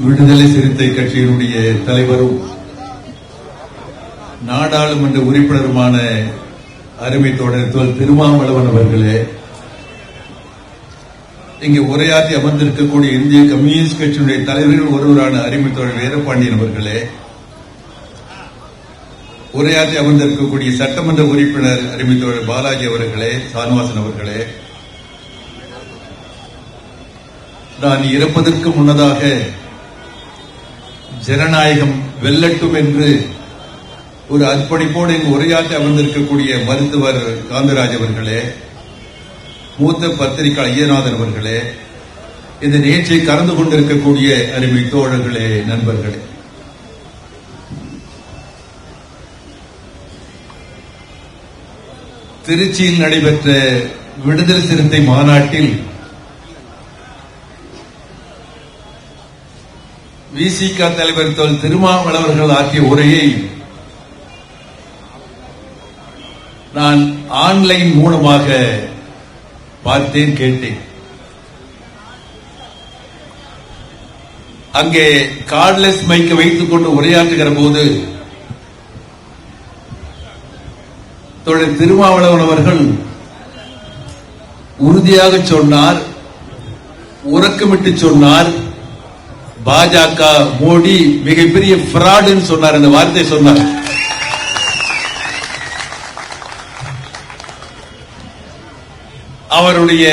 விடுதலை சிறுத்தை கட்சியினுடைய தலைவரும் நாடாளுமன்ற உறுப்பினருமான அருமை தோழர் தோல் திருமாவளவன் அவர்களே, இங்கே உரையாற்றி அமர்ந்திருக்கக்கூடிய இந்திய கம்யூனிஸ்ட் கட்சியினுடைய தலைவர்கள் ஒருவரான அருமை தோழர் வீரபாண்டியன் அவர்களே, உரையாற்றி அமர்ந்திருக்கக்கூடிய சட்டமன்ற உறுப்பினர் அருமை தோழர் பாலாஜி அவர்களே, சானுவாசன் அவர்களே, நான் இறப்பதற்கு முன்னதாக ஜனநாயகம் வெல்லட்டும் என்று ஒரு அர்ப்பணிப்போடு இங்கு உரையாற்றி அமர்ந்திருக்கக்கூடிய மருத்துவர் காந்தராஜ் அவர்களே, மூத்த பத்திரிகையாளர் ஐயநாதன் அவர்களே, இந்த நிகழ்ச்சியை கலந்து கொண்டிருக்கக்கூடிய அருமை தோழர்களே, நண்பர்களே, திருச்சியில் நடைபெற்ற விடுதலை சிறுத்தை மாநாட்டில் விசிக தலைவர் தோல் திருமாவளவர்கள் ஆற்றிய உரையை நான் ஆன்லைன் மூலமாக பார்த்தேன், கேட்டேன். அங்கே கார்ட்லெஸ் மைக்கை வைத்துக் கொண்டு உரையாற்றுகிற போது தோழர் திருமாவளவன் அவர்கள் உறுதியாக சொன்னார், உறக்கமிட்டு சொன்னார், பாஜக மோடி மிகப்பெரிய ஃப்ராடுன்னு சொன்னார். இந்த வார்த்தை சொன்னார். அவருடைய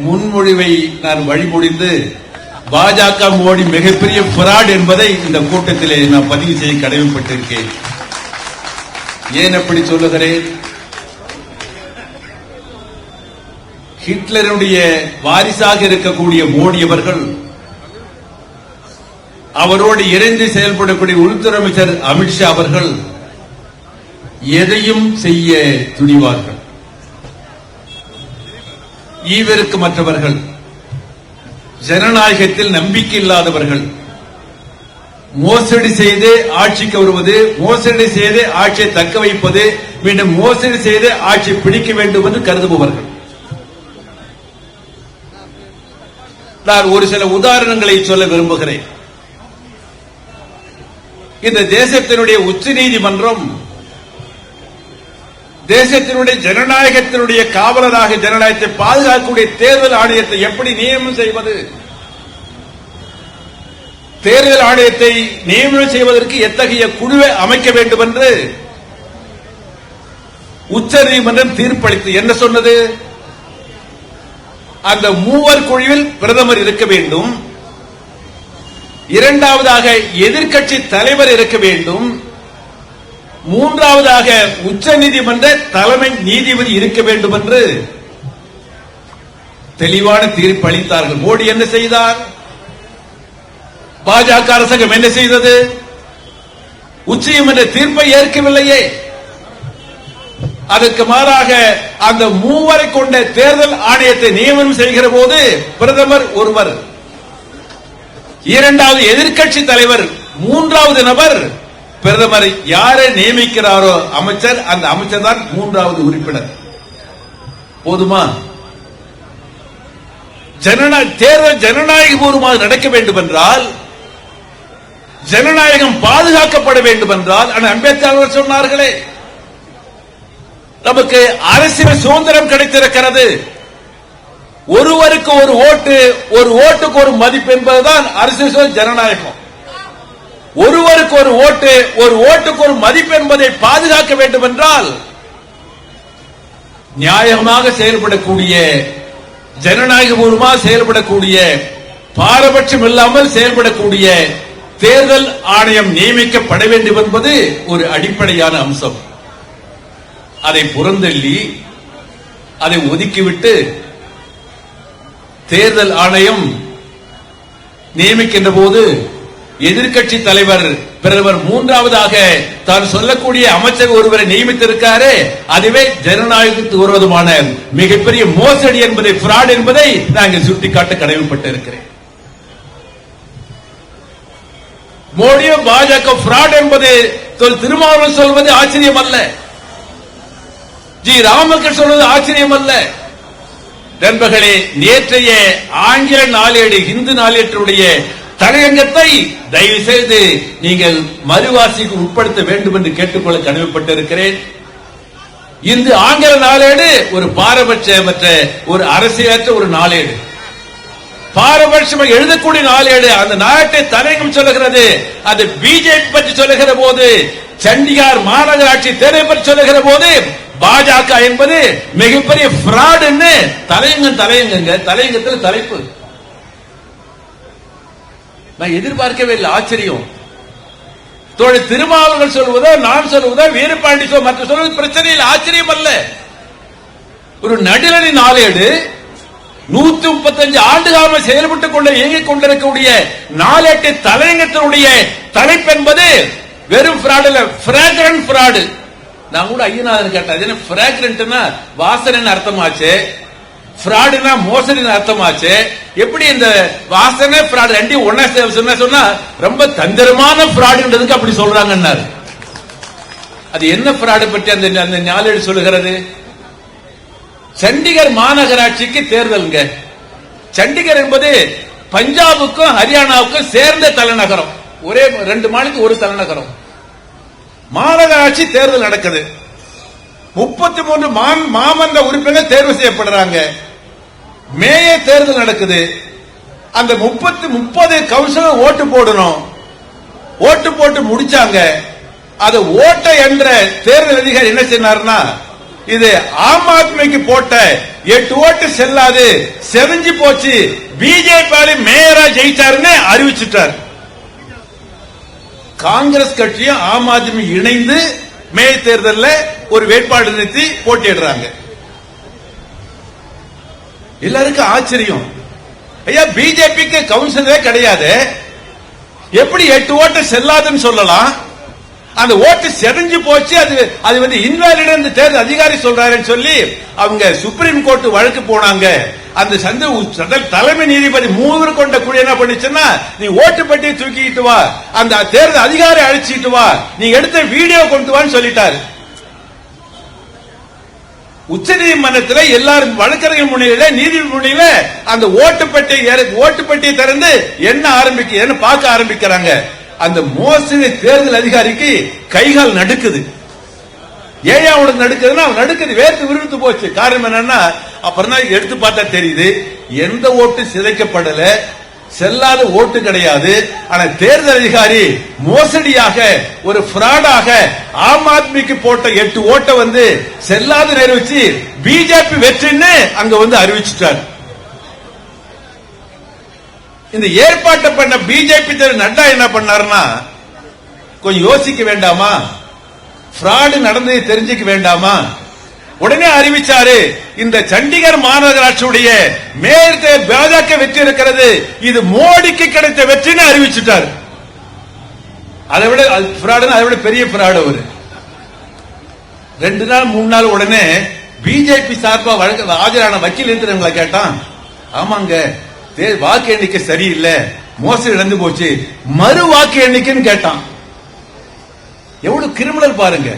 முன்மொழிவை நான் வழிமொழிந்து பாஜக மோடி மிகப்பெரிய ஃப்ராட் என்பதை இந்த கூட்டத்திலே நான் பதிவு செய்ய கடமைப்பட்டிருக்கேன். ஏன் அப்படி சொல்லுகிறேன்? ஹிட்லருடைய வாரிசாக இருக்கக்கூடிய மோடி அவர்கள், அவரோடு இணைந்து செயல்படக்கூடிய உள்துறை அமைச்சர் அமித்ஷா அவர்கள் எதையும் செய்ய துணிவார்கள். ஈவிற்கு மற்றவர்கள், ஜனநாயகத்தில் நம்பிக்கை இல்லாதவர்கள், மோசடி செய்து ஆட்சிக்கு வருவது, மோசடி செய்து ஆட்சியை தக்க வைப்பது, மீண்டும் மோசடி செய்து ஆட்சி பிடிக்க வேண்டும் என்று கருதுபவர்கள். நான் ஒரு சில உதாரணங்களை சொல்ல விரும்புகிறேன். இந்த தேசத்தினுடைய உச்ச நீதிமன்றம் தேசத்தினுடைய ஜனநாயகத்தினுடைய காவலராக ஜனநாயகத்தை பாதுகாக்கக்கூடிய தேர்தல் ஆணையத்தை எப்படி நியமனம் செய்வது, தேர்தல் ஆணையத்தை நியமனம் செய்வதற்கு எத்தகைய குழுவை அமைக்க வேண்டும் என்று உச்ச நீதிமன்றம் தீர்ப்பளித்து என்ன சொன்னது? அந்த மூவர் குழுவில் பிரதமர் இருக்க வேண்டும், இரண்டாவதாக எதிர்க்கட்சி தலைவர் இருக்க வேண்டும், மூன்றாவதாக உச்ச நீதிமன்ற தலைமை நீதிபதி இருக்க வேண்டும் என்று தெளிவான தீர்ப்பு அளித்தார்கள். மோடி என்ன செய்தார்? பாஜக அரசாங்கம் என்ன செய்தது? உச்சநீதிமன்ற தீர்ப்பை ஏற்கவில்லையே. அதற்கு மாறாக அந்த மூவரை கொண்ட தேர்தல் ஆணையத்தை நியமனம் செய்கிற போது பிரதமர் ஒருவர், இரண்டாவது எதிர்க்கட்சி தலைவர், மூன்றாவது நபர் பிரதமர் யாரை நியமிக்கிறாரோ அமைச்சர், அந்த அமைச்சர் தான் மூன்றாவது உறுப்பினர். போதுமா? தேர்தல் ஜனநாயக பூர்வமாக நடக்க வேண்டும் என்றால், ஜனநாயகம் பாதுகாக்கப்பட வேண்டும் என்றால், அம்பேத்கர் அவர் சொன்னார்களே, நமக்கு அரசியல் சுதந்திரம் கிடைத்திருக்கிறது, ஒருவருக்கு ஒரு ஓட்டு, ஒரு ஓட்டுக்கு ஒரு மதிப்பு என்பதுதான் அரசியல் ஜனநாயகம். ஒருவருக்கு ஒரு ஓட்டு, ஒரு ஓட்டுக்கு ஒரு மதிப்பு என்பதை பாதுகாக்க வேண்டும் என்றால், நியாயமாக செயல்படக்கூடிய, ஜனநாயக பூர்வமாக செயல்படக்கூடிய, பாரபட்சம் இல்லாமல் செயல்படக்கூடிய தேர்தல் ஆணையம் நியமிக்கப்பட வேண்டும் என்பது ஒரு அடிப்படையான அம்சம். அதை புறந்தள்ளி, அதை ஒதுக்கிவிட்டு தேர்தல் ஆணையம் நியமிக்கின்ற போது எதிர்க்கட்சி தலைவர் பிரதமர் மூன்றாவதாக தான் சொல்லக்கூடிய அமைச்சர் ஒருவரை நியமித்திருக்காரு. அதுவே ஜனநாயகத்துக்கு விரோதமான மிகப்பெரிய மோசடி என்பதை, ஃப்ராட் என்பதை நாங்கள் சுட்டிக்காட்ட கடமைப்பட்டிருக்கிறேன். மோடியும் பாஜக ஃப்ராட் என்பது திருமாவளவன் சொல்வது ஆச்சரியம் அல்ல, ஜி ராமகிருஷ்ணன் சொல்வது ஆச்சரியம் அல்ல. நண்பர்களே, நேற்றைய ஆங்கில நாளேடு, இந்து நாளேட்டுடைய தலையங்கத்தை தயவு செய்து நீங்கள் மறுவாசிக்கு உட்படுத்த வேண்டும் என்று கேட்டுக்கொள்ள கடமைப்பட்டிருக்கிறேன். இந்த ஆங்கில நாளேடு ஒரு பாரபட்சமற்ற ஒரு அரசியலற்ற ஒரு நாளேடு, பாரபட்சமாக எழுதக்கூடிய நாளேடு. அந்த நாட்டை தலையங்கம் சொல்லுகிறது. அது பிஜேபி பற்றி சொல்லுகிற போது, சண்டிகார் மாநகராட்சி தேர்தலை பற்றி சொல்லுகிற போது பாஜக என்பது மிகப்பெரிய பிராடுன்னு தலையங்கத்தில் தலைப்பு. நான் எதிர்பார்க்கவே இல்லை. ஆச்சரியம். தோழர் திருமாவளவன் சொல்வதோ நான் சொல்வதோ வீரபாண்டி மற்ற சொல்வது பிரச்சனையில் ஆச்சரியம் அல்ல. ஒரு நடுநிலை நாளேடு 135 ஆண்டு காலம் செயல்பட்டுக் கொண்டு இயங்கிக் கொண்டிருக்கக்கூடிய நாளேட்டு தலையங்கத்தினுடைய தலைப்பு என்பது வெறும் ஃப்ராட் இல்ல, பிராக்ரண்ட் ஃப்ராடு. நான் கூட ஐயனாதன் கேட்டேன், பிராக்ரண்ட்னா வாசனை அர்த்தமாச்சு, ஃப்ராடுனா மோசடி அர்த்தமாச்சு. எப்படி இந்த வாசனை ஃப்ராட் ரெண்டையும் ஒன்னா சொன்னா ரொம்ப தந்திரமான ஃப்ராடுன்றதுக்கு அப்படி சொல்றாங்கன்னாரு. அது என்ன ஃப்ராடு பற்றி அந்த நாளேடு சொல்லுகிறது? சண்டிகர் மாநகராட்சிக்கு தேர்தலுங்க. சண்டிகர் என்பது பஞ்சாபுக்கும் ஹரியானாவுக்கும் சேர்ந்த தலைநகரம். ஒரே 2 மாநிலத்துக்கு ஒரு தலைநகரம். மாநகராட்சி தேர்தல் நடக்குது. 33 மாமன்ற உறுப்பினர்கள் தேர்வு செய்யப்படுறாங்க. மேயர் தேர்தல் நடக்குது. அந்த 30 கவுன்சிலர் ஓட்டு போடணும். ஓட்டு போட்டு முடிச்சாங்க. அது ஓட்டை என்ற தேர்தல் அதிகாரி என்ன செய்யறாருன்னா, இது ஆம் ஆத்மிக்கு போட்ட 8 ஓட்டு செல்லாது, செதஞ்சு போச்சு, பிஜேபி மேயரா ஜெயிச்சாருன்னு அறிவிச்சிட்டார். காங்கிரஸ் கட்சியும் ஆம் ஆத்மி இணைந்து மேயர் தேர்தலில் ஒரு வேட்பாளர் நிறுத்தி போட்டியிடுறாங்க. எல்லாருக்கும் ஆச்சரியம். ஐயா, பிஜேபிக்கு கவுன்சிலரே கிடையாது, எப்படி 8 ஓட்டு செல்லாதுன்னு சொல்லலாம்? அந்த ஓட்டு செதஞ்சு போச்சு, அது வந்து இன்வாலிட் தேர்தல் அதிகாரி சொல்றாருன்னு சொல்லி அவங்க சுப்ரீம் கோர்ட் வழக்கு போனாங்க. அந்த தலைமை நீதிபதி 3 கொண்ட குழு என்ன பண்ணிச்சுன்னா, நீ ஓட்டு பெட்டியை தூக்கிட்டு வா, அந்த தேர்தல் அதிகாரி அழைச்சிட்டு வா, நீ எடுத்த வீடியோ கொண்டு வான்னு சொல்லிட்டாரு. உச்ச நீதிமன்றத்தில் எல்லாரும் வழக்கறிஞர் முன்னிலையில, நீதிபதி முன்னிலையில அந்த ஓட்டு பெட்டியை திறந்து என்ன பார்க்க ஆரம்பிக்கிறாங்க. அந்த மோசடி தேர்தல் அதிகாரிக்கு கைகால் நடுக்குது. ஏன் அவனுக்கு நடுக்குதுன்னா, நடுக்குது, வேர்த்து விரும்பி போச்சு. காரணம் என்னன்னா, அப்புறம் தான் எடுத்து பார்த்தா தெரியுது, எந்த ஓட்டு சிதைக்கப்படல, செல்லாத ஓட்டு கிடையாது. ஆனா தேர்தல் அதிகாரி மோசடியாக ஒரு பிராடாக ஆம் ஆத்மிக்கு போட்ட 8 ஓட்டை வந்து செல்லாத அறிவிச்சு பிஜேபி வெற்றின்னு அங்க வந்து அறிவிச்சிட்டார். இந்த ஏற்பாட்டை பண்ண பிஜேபி நட்டா என்ன பண்ணாருன்னா, கொஞ்சம் யோசிக்க வேண்டாமா? பிராடு நடந்ததை தெரிஞ்சுக்க வேண்டாமா? உடனே அறிவிச்சாரு, இந்த சண்டிகர் மாநகராட்சியுடைய மேயர் பாஜக வெற்றி இருக்கிறது, இது மோடிக்கு கிடைத்த வெற்றின்னு அறிவிச்சுட்டார். அதை விட பெரிய பிராடு அவரு. 2 நாள் 3 நாள் உடனே பிஜேபி சார்பா வழக்கு ஆஜரான வக்கீல் எந்திரங்களை கேட்டான், ஆமாங்க வாக்கு எண்ணிக்கை சரியில்லை, மோசடி நடந்து போச்சு, மறு வாக்கு எண்ணிக்கைன்னு கேட்டான். எவ்வளவு கிரிமினல் பாருங்க.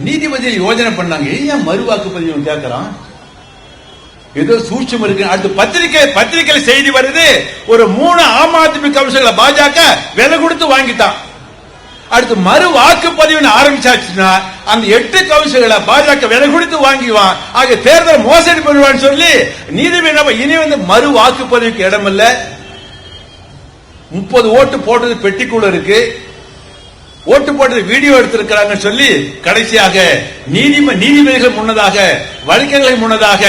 நீதிபதி யோஜனை பண்ணாங்க, ஏன் மறு வாக்குப்பதிவு கேட்கிறான், ஏதோ சூட்சம் இருக்கு. அடுத்து பத்திரிகை செய்தி வருது, ஒரு 3 ஆம் ஆத்மி கவுன்சிலர்களை பாஜக விலை கொடுத்து வாங்கிட்டான். அடுத்து மறு வாக்குப்பதிவு ஆரம்பிச்சாச்சுன்னா அந்த 8 கவுன்சிலர்களை பாஜக விலை கொடுத்து வாங்கிவான். ஆக தேர்தல் மோசடி பண்ணுவான்னு சொல்லி நீதிபதி இனி வந்து மறு வாக்குப்பதிவுக்கு இடமில்ல. 30 ஓட்டு போட்டது பெட்டிக்குள்ள இருக்கு, ஓட்டு போட்டது வீடியோ எடுத்திருக்கிறாங்க சொல்லி கடைசியாக நீதிபதிகள் முன்னதாக, வழக்கறிஞர்கள் முன்னதாக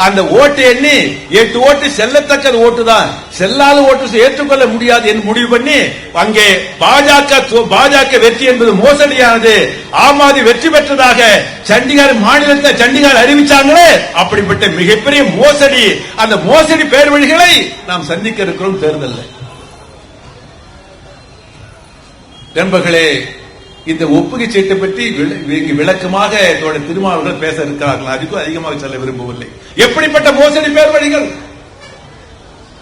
அந்த ஓட்டு எண்ணி 8 ஓட்டு செல்லத்தக்க ஓட்டு தான், செல்லாத ஓட்டு ஏற்றுக்கொள்ள முடியாது என்று முடிவு பண்ணி அங்கே பாஜக வெற்றி என்பது மோசடியானது, ஆம் ஆத்மி வெற்றி பெற்றதாக சண்டிகர் மாநிலத்தை சண்டிகர் அறிவிச்சாங்களே, அப்படிப்பட்ட மிகப்பெரிய மோசடி, அந்த மோசடி பேர் வழிகளை நாம் சந்திக்க இருக்கிறோம் தேர்தலில். நண்பர்களே, இந்த ஒப்புகை சீட்டை பற்றி விளக்கமாக திருமாவளவர்கள் பேச இருக்கிறார்கள். அதுக்கும் அதிகமாக சொல்ல விரும்பவில்லை. எப்படிப்பட்ட மோசடி பேர் வழிகள்!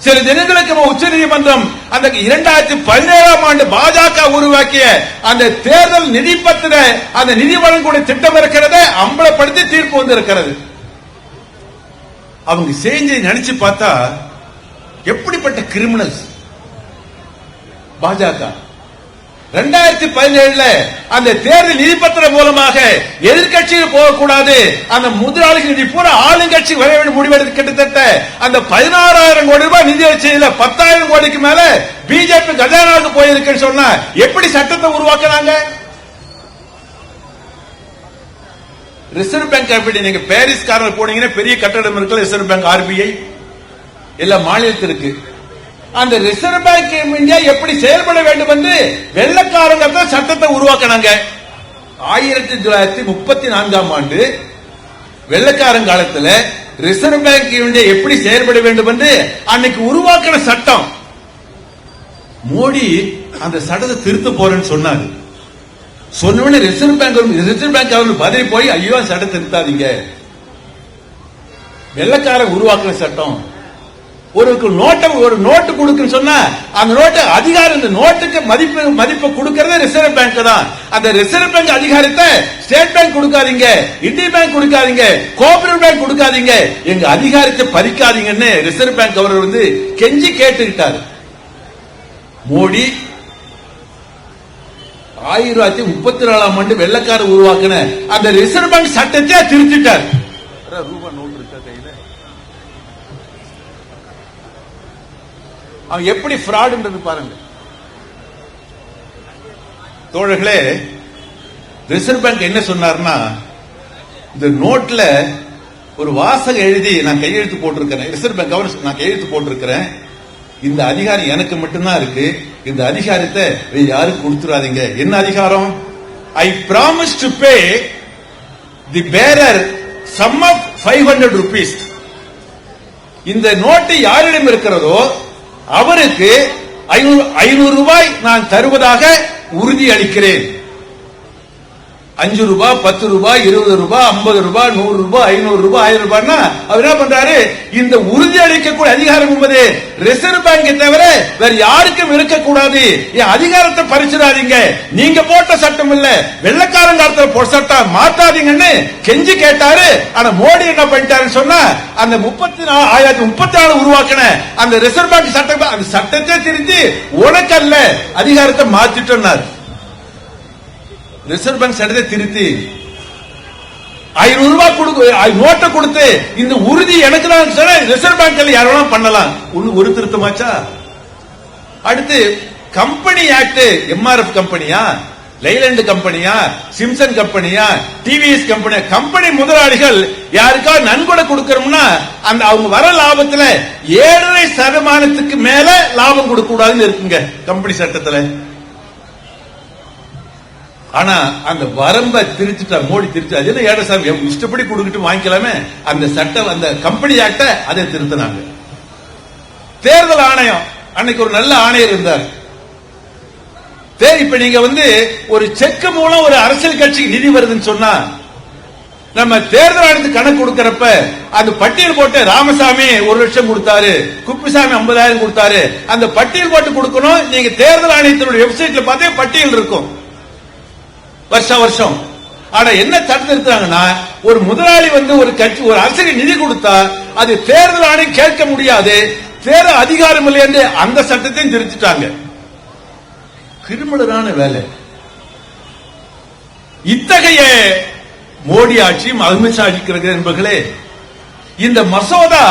சில தினங்களுக்கு உச்ச நீதிமன்றம் அந்த 2017ஆம் ஆண்டு பாஜக உருவாக்கிய அந்த தேர்தல் நிதி பத்திர அந்த நிதி வழங்கக்கூடிய திட்டம் இருக்கிறத அம்பலப்படுத்தி தீர்ப்பு வந்திருக்கிறது. அவங்க செஞ்சு நினைச்சு பார்த்தா எப்படிப்பட்ட கிரிமினல்ஸ்! பாஜக 2017 அந்த தேர்தல் நிதி பத்திரம் மூலமாக எதிர்கட்சியில் போகக்கூடாது, அந்த முதலாளிகள் நிதி பூரா ஆளுங்கட்சி வர வேண்டும் முடிவெடுத்து கிட்டத்தட்ட அந்த 16,000 கோடி ரூபாய் நிதி வச்சதுல 10,000 கோடிக்கு மேல பிஜேபி கஜானாவுக்கு போயிருக்குன்னு சொன்னா எப்படி சட்டத்தை உருவாக்குறாங்க? ரிசர்வ் பேங்க் எப்படி நீங்க பாரிஸ் காரில் போனீங்கன்னா பெரிய கட்டடம் இருக்குல்ல, ரிசர்வ் பேங்க் RBI எல்லா மாநிலத்திற்கு அந்த ரிசர்வ் பேங்க் இந்தியா எப்படி செயல்பட வேண்டும் என்று வெள்ளக்காரங்க சட்டத்தை உருவாக்கினாங்க. 1934ஆம் ஆண்டு வெள்ளக்காரன் காலத்தில் ரிசர்வ் பேங்க் இந்தியா எப்படி செயல்பட வேண்டும் என்று அன்னைக்கு உருவாக்கின சட்டம். மோடி அந்த சட்டத்தை திருத்த போறேன்னு சொன்னாரு. சொன்ன ரிசர்வ் பேங்க் அவர்கள் பதவி போய் ஐயோ சட்டத்தை திருத்தாதீங்க, வெள்ளக்காரன் உருவாக்கின சட்டம். ஒரு நோட்டு கொடுக்குன்னு சொன்னா அந்த நோட்டு அதிகாரம், இந்த நோட்டுக்கு மதிப்பு கொடுக்கறது ரிசர்வ் பேங்க் தான். அந்த ரிசர்வ் பேங்க் அதிகாரத்தை ஸ்டேட் பேங்க் கொடுக்காதீங்க, இந்தியன் பேங்க் கொடுக்காதீங்க, கோஆபரேட்டிவ் பேங்க் கொடுக்காதீங்க, எங்க அதிகாரத்தை பறிக்காதீங்கன்னு ரிசர்வ் பேங்க் அவர் கெஞ்சி கேட்டுக்கிட்டார். மோடி 1934ஆம் ஆண்டு வெள்ளக்கார உருவாக்கின அந்த ரிசர்வ் பேங்க் சட்டத்தை திருத்திட்டார். ரூபா நோட்டு இருக்கா கையில? அவன் எப்படி ஃப்ராடுன்றது பாருங்க தோழர்களே. ரிசர்வ் பேங்க் என்ன சொன்னார்னா, இந்த நோட்ல ஒரு வாசகம் எழுதி நான் கையெழுத்து போட்டிருக்கிறேன், ரிசர்வ் பேங்க் கவர்னர் நான் கையெழுத்து போட்டிருக்கிறேன், இந்த அதிகாரம் எனக்கு மட்டும்தான் இருக்கு, இந்த அதிகாரத்தை யாரும் கொடுத்துடாதீங்க. என்ன அதிகாரம்? I promise to pay the bearer sum of 500 rupees. இந்த நோட்டு யாரிடம் இருக்கிறதோ அவருக்கு 500 ரூபாய் நான் தருவதாக உறுதி அளிக்கிறேன். 5 ரூபாய், 10 ரூபாய், 20 ரூபாய், 50 ரூபாய், 100 ரூபாய், 500 ரூபாய், 1000 ரூபாய்னா அவர் என்ன பண்றாரு? இந்த உறுதி அளிக்கக்கூடிய அதிகாரம் என்பது ரிசர்வ் பேங்கை தவிர வேற யாருக்கும் இருக்கக்கூடாது. என் அதிகாரத்தை பறிச்சிடாதீங்க, நீங்க போட்ட சட்டம் இல்ல, வெள்ளக்காரங்காலத்தில் போட்ட சட்டம் மாத்தாதீங்கன்னு கெஞ்சி கேட்டாரு. ஆனா மோடி என்ன பண்ணிட்டாருன்னு சொன்னா, அந்த 1934 உருவாக்கின அந்த ரிசர்வ் பேங்க் சட்டம், அந்த சட்டத்தை திருத்தி உனக்கல்ல அதிகாரத்தை மாத்திட்டோம்னாரு. ரிசர்வ் பேங்க் சட்டத்தை திருத்தி 500 ரூபாய் நோட்டை கொடுத்து இந்த உறுதி எனக்கு தான் சொன்ன ரிசர்வ் பேங்க்ல யாரும் பண்ணலாம். ஒரு திருத்தமாச்சா? அடுத்து கம்பெனி ஆக்ட், MRF கம்பெனியா, லைலண்ட் கம்பெனியா, சிம்சன் கம்பெனியா, டிவிஎஸ் கம்பெனியா, கம்பெனி முதலாளிகள் யாருக்கா நன்கொடை கொடுக்கணும்னா அந்த அவங்க வர லாபத்துல 7.5% மேல லாபம் கொடுக்க கூடாதுன்னு இருக்குங்க கம்பெனி சட்டத்துல. ஆனா அந்த வரம்பை திருச்சிட்டா மோடி திருச்சி, அது என்ன 7% இஷ்டப்படி கொடுக்கிட்டு வாங்கிக்கலாமே, அந்த சட்டம் அந்த கம்பெனி ஆக்ட அதை திருத்தினாங்க. தேர்தல் ஆணையம் அன்னைக்கு ஒரு நல்ல ஆணையர் இருந்தார். இப்ப நீங்க ஒரு செக் மூலம் ஒரு அரசியல் கட்சிக்கு நிதி வருதுன்னு சொன்னா நம்ம தேர்தல் ஆணையத்துக்கு கணக்கு கொடுக்கறப்ப அந்த பட்டியல் போட்டு ராமசாமி 1 லட்சம் கொடுத்தாரு, குப்பிசாமி 50,000 கொடுத்தாரு, அந்த பட்டியல் போட்டு கொடுக்கணும். நீங்க தேர்தல் ஆணையத்தினுடைய வெப்சைட்ல பார்த்தே பட்டியல் இருக்கும் வருஷம். ஆனா என்ன சட்டம் இருக்கிறாங்கன்னா, ஒரு முதலாளி ஒரு கட்சி ஒரு அரசுக்கு நிதி கொடுத்தா அது தேர்தல் ஆணையம் கேட்க முடியாது, தேர்தல் அதிகாரம் இல்லை என்று அந்த சட்டத்தையும் திருத்திட்டாங்க. கிரிமினலான வேலை. இத்தகைய மோடி ஆட்சியும் அமித்ஷா ஆட்சி என்பர்களே, இந்த மசோதா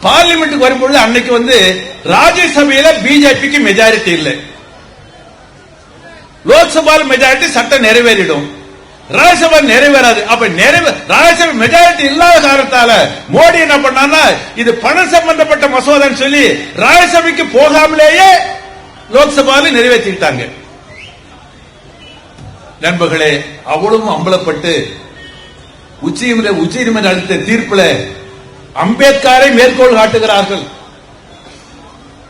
பார்லிமெண்ட்டுக்கு வரும்பொழுது அன்னைக்கு ராஜ்யசபையில பிஜேபிக்கு மெஜாரிட்டி இல்லை, லோக்சபா மெஜாரிட்டி சட்டம் நிறைவேறிடும், ராஜ்யசபா நிறைவேறாது. அப்ப ராஜ்யசபா மெஜாரிட்டி இல்லாத காரணத்தால மோடி என்ன பண்ணா, இது பணம் சம்பந்தப்பட்ட மசோதான்னு சொல்லி ராஜ்யசபைக்கு போகாமலேயே லோக்சபாவில் நிறைவேற்றிட்டாங்க. நண்பர்களே, அவ்வளவும் அம்பலப்பட்டு உச்சநீதிமன்ற அளித்த தீர்ப்புல அம்பேத்கரை மேற்கோள் காட்டுகிறார்கள்.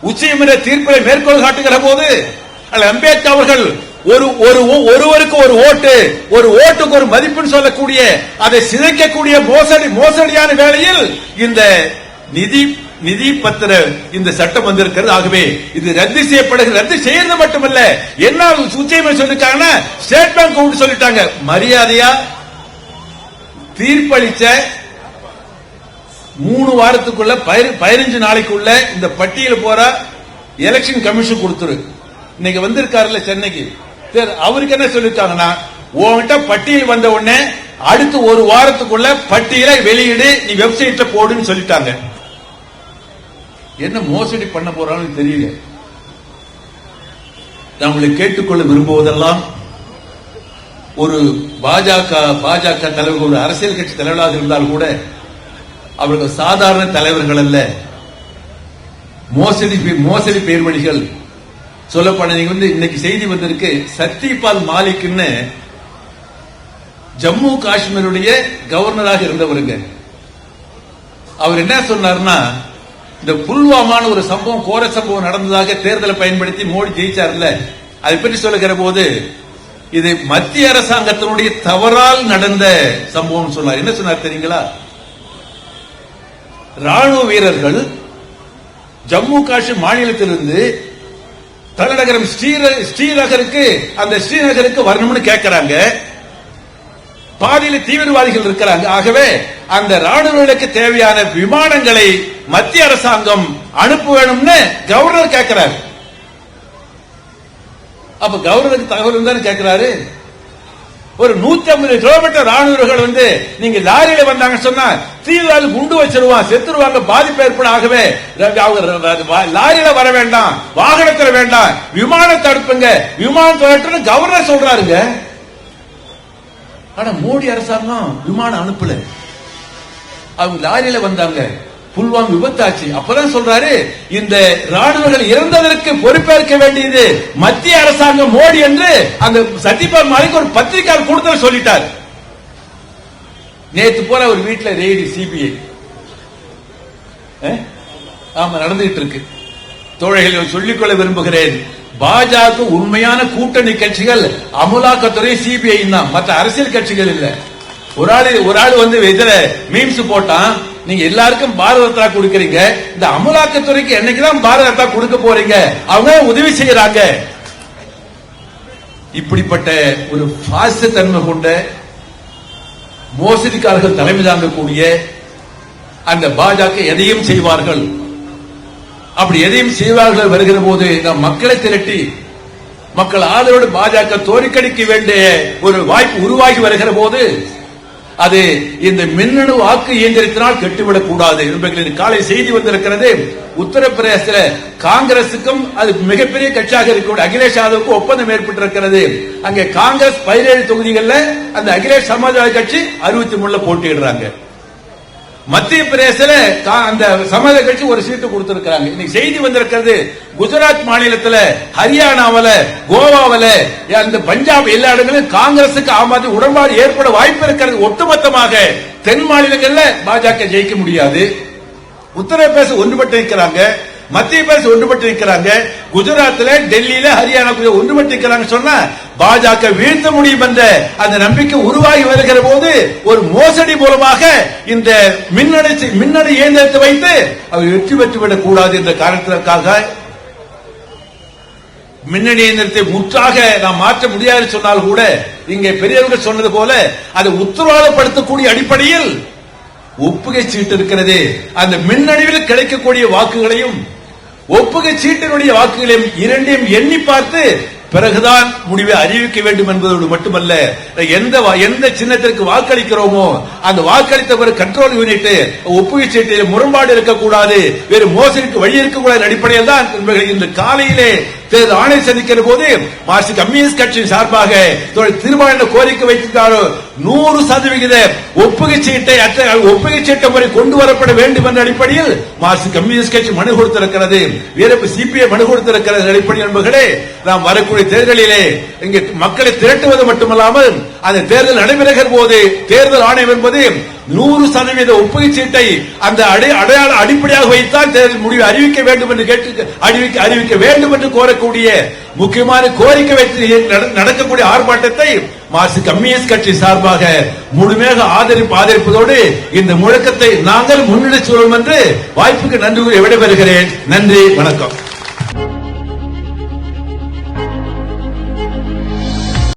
உச்சநீதிமன்ற தீர்ப்பை மேற்கோள் காட்டுகிற போது அம்பேத்கர் அவர்கள் ஒருவருக்கு ஒரு ஓட்டு, ஒரு ஓட்டுக்கு ஒரு மதிப்புன்னு சொல்லக்கூடிய அதை சிதைக்கக்கூடிய மோசடியான வேளையில் இந்த நிதி பத்திர இந்த சட்டம் வந்திருக்கிறது. ஆகவே இது ரத்து செய்யப்படுகிறது. ரத்து செய்யறது மட்டுமல்ல, என்ன உச்சநீதிமன்றம் சொல்லிட்டாங்கன்னா, ஸ்டேட் பேங்க் சொல்லிட்டாங்க, மரியாதையா தீர்ப்பளிச்ச 3 வாரத்துக்குள்ள 15 நாளைக்குள்ள இந்த பட்டியல் போற எலெக்ஷன் கமிஷன் கொடுத்துரு. இன்னைக்கு வந்திருக்காருல்ல சென்னைக்கு, அவருக்கு என்ன சொல்லிருக்காங்கன்னா, உன்கிட்ட பட்டியல் வந்த உடனே அடுத்து ஒரு வாரத்துக்குள்ள பட்டியலை வெளியிடு, நீ வெப்சைட்ல போடுன்னு சொல்லிட்டாங்க. என்ன மோசடி பண்ண போறான்னு தெரியல. நான் உங்களை கேட்டுக்கொள்ள விரும்புவதெல்லாம், ஒரு பாஜக தலைவர், ஒரு அரசியல் கட்சி தலைவராக இருந்தால் கூட அவர்கள் சாதாரண தலைவர்கள் அல்ல, மோசடி பேர்வழிகள். சொல்லப்பட இன்னைக்கு செய்தி வந்திருக்கு, சத்யபால் மாலிக்னு ஜம்மு காஷ்மீருடைய கவர்னராக இருந்தவருங்க. அவர் என்ன சொன்னார்னா, இந்த புல்வாமான ஒரு சம்பவம், கோர சம்பவம் நடந்ததாக தேர்தலை பயன்படுத்தி மோடி ஜெயிச்சார்ல, அதை பற்றி சொல்லுகிற போது இது மத்திய அரசாங்கத்தினுடைய தவறால் நடந்த சம்பவம் சொன்னார். என்ன சொன்னார் தெரியுங்களா? ராணுவ வீரர்கள் ஜம்மு காஷ்மீர் மாநிலத்திலிருந்து தலைநகரம் ஸ்ரீநகருக்கு வரணும்னு கேட்கிறாங்க. பாதியில் தீவிரவாதிகள் இருக்கிறாங்க. ஆகவே அந்த ராணுவர்களுக்கு தேவையான விமானங்களை மத்திய அரசாங்கம் அனுப்ப வேணும்னு கவர்னர் கேட்கிறார். அப்ப கவர்னருக்கு தகவல் தானே கேட்கிறாரு. ஒரு 150 கிலோமீட்டர் ராணுவர்கள் நீங்க லாரியில வந்தாங்க சொன்னா தீவிரவாதி குண்டு வச்சிருவான், செத்துருவாங்க, பாதிப்பு ஏற்படும். ஆகவே லாரியில வர வேண்டாம், வாகனத்தில் வேண்டாம், விமானம் தடுப்புங்க, விமானம் தடுப்பு கவர்னர் சொல்றாருங்க. ஆனா மோடி அரசாங்கம் விமானம் அனுப்பல, அவங்க லாரியில வந்தாங்க. புல்வாமா விபத்தாச்சு. அப்பதான் சொல்றாரு, இந்த ராணுவர்கள் இறந்ததற்கு பொறுப்பேற்க வேண்டியது மத்திய அரசாங்கம் மோடி என்று அந்த சத்யபால் மாலிக் ஒரு பத்திரிகை கொடுத்து சொல்லிட்டார். நேற்று போல ஒரு வீட்டுல ரெய்டு சிபிஐ நடந்துகிட்டு இருக்கு. தோழர்களை சொல்லிக்கொள்ள விரும்புகிறேன், பாஜக உண்மையான கூட்டணி கட்சிகள் அமலாக்கத்துறை சிபிஐ தான், மற்ற அரசியல் கட்சிகள் இல்ல. ஒரு ஆள் இதுல மீம்ஸ் போட்டான், நீங்க எல்லாருக்கும் பாரத ரத்னா கொடுக்கறீங்க, இந்த அமலாக்கத்துறைக்கு என்னைக்குதான் பாரத ரத்னா கொடுக்க போறீங்க, அவங்க உதவி செய்யறாங்க. இப்படிப்பட்ட ஒரு பாச தன்மை கொண்ட மோசடிக்காரர்கள் தலைமை தாங்கக்கூடிய அந்த பாஜக எதையும் செய்வார்கள். அப்படி எதையும் செய்வார்கள் வருகிற போது நாம் மக்களை திரட்டி மக்கள் ஆதரவோடு பாஜக தோற்கடிக்க வேண்டிய ஒரு வாய்ப்பு உருவாகி வருகிற போது அது இந்த மின்னணு வாக்கு இயந்திரத்தினால் கெட்டுவிடக் கூடாது என்பது காலை செய்தி வந்திருக்கிறது. உத்தரப்பிரதேசத்தில் காங்கிரசுக்கும் அது மிகப்பெரிய கட்சியாக இருக்கக்கூடிய அகிலேஷ் யாதவுக்கு ஒப்பந்தம் ஏற்பட்டிருக்கிறது. அங்கே காங்கிரஸ் 17 தொகுதிகளில் அந்த அகிலேஷ் சமாஜ்வாதி கட்சி 63 போட்டியிடுறாங்க. மத்திய பிரதேசத்தில் அந்த சமாஜ்வாதி கட்சி ஒரு சீட்டு கொடுத்திருக்கிறாங்க. இன்னைக்கு செய்தி வந்திருக்கிறது, குஜராத் மாநிலத்தில், ஹரியானாவில், கோவாவில், அந்த பஞ்சாப் எல்லா இடங்களிலும் காங்கிரசுக்கு ஆம் ஆத்மி உடன்பாடு ஏற்பட வாய்ப்பு இருக்கிறது. ஒட்டுமொத்தமாக தென் மாநிலங்களில் பாஜக ஜெயிக்க முடியாது. உத்தரப்பிரதேச ஒன்றுபட்டு இருக்கிறாங்க, மத்திய பிரதேச ஒன்றுபட்டு இருக்கிறாங்க, குஜராத்ல, டெல்லியில, ஹரியானா ஒன்றுபட்டு இருக்கிறாங்க. சொன்னா பாஜக வீழ்த்த முடியும் என்ற அந்த நம்பிக்கை உருவாகி வருகிற போது ஒரு மோசடி மூலமாக இந்த மின்னணு இயந்திரத்தை வைத்து அவர் வெற்றி பெற்றுவிடக் கூடாது என்ற காரணத்திற்காக மின்னணு இயந்திரத்தை முற்றாக நாம் மாற்ற முடியாது சொன்னால் கூட இங்கே பெரியவர்கள் சொன்னது போல அதை உத்தரவாதப்படுத்தக்கூடிய அடிப்படையில் ஒப்புகை சீட்டு இருக்கிறது. அந்த மின்னணுவில் கிடைக்கக்கூடிய வாக்குகளையும் ஒப்புகை சீட்டினுடைய வாக்குகளையும் இரண்டையும் எண்ணி பார்த்து பிறகுதான் முடிவை அறிவிக்க வேண்டும் என்பதோடு மட்டுமல்ல, எந்த சின்னத்திற்கு வாக்களிக்கிறோமோ அந்த வாக்களித்த பிறகு கண்ட்ரோல் யூனிட் ஒப்புகை சீட்டில் முரண்பாடு இருக்கக்கூடாது, வேறு மோசடிக்கு வழி இருக்கக்கூடாது அடிப்படையில் தான் இந்த காலையிலே தேர்தல் ஆணையம் சந்திக்கிற போது மார்க்சிஸ்ட் கம்யூனிஸ்ட் கட்சி சார்பாக தீர்மானம் கோரிக்கை வைத்திருக்காரோ 100% ஒப்புகை சீட்டை முறை கொண்டு வரப்பட வேண்டும் என்ற அடிப்படையில் மார்க்சிஸ்ட் கம்யூனிஸ்ட் கட்சி மனு கொடுத்திருக்கிறது, சிபிஐ மனு கொடுத்திருக்கிறது. அடிப்படை நண்பர்களே, நாம் வரக்கூடிய தேர்தலிலே இங்கே மக்களை திரட்டுவது மட்டுமல்லாமல் அந்த தேர்தல் நடைபெறுகிற போது தேர்தல் ஆணையம் என்பது 100% ஒப்புகை சீட்டை அந்த அடையாள அடிப்படையாக வைத்தான் தேர்தல் முடிவு அறிவிக்க வேண்டும் என்று அறிவிக்க வேண்டும் என்று கோரக்கூடிய முக்கியமான கோரிக்கை வைத்து நடக்கக்கூடிய ஆர்ப்பாட்டத்தை மார்க்சிஸ்ட் கம்யூனிஸ்ட் கட்சி சார்பாக முழுமையாக ஆதரிப்பதோடு இந்த முழக்கத்தை நாங்கள் முன்னெடுத்து செல்வோம் என்று வாய்ப்புக்கு நன்றி கூறி விடைபெறுகிறேன். நன்றி, வணக்கம்.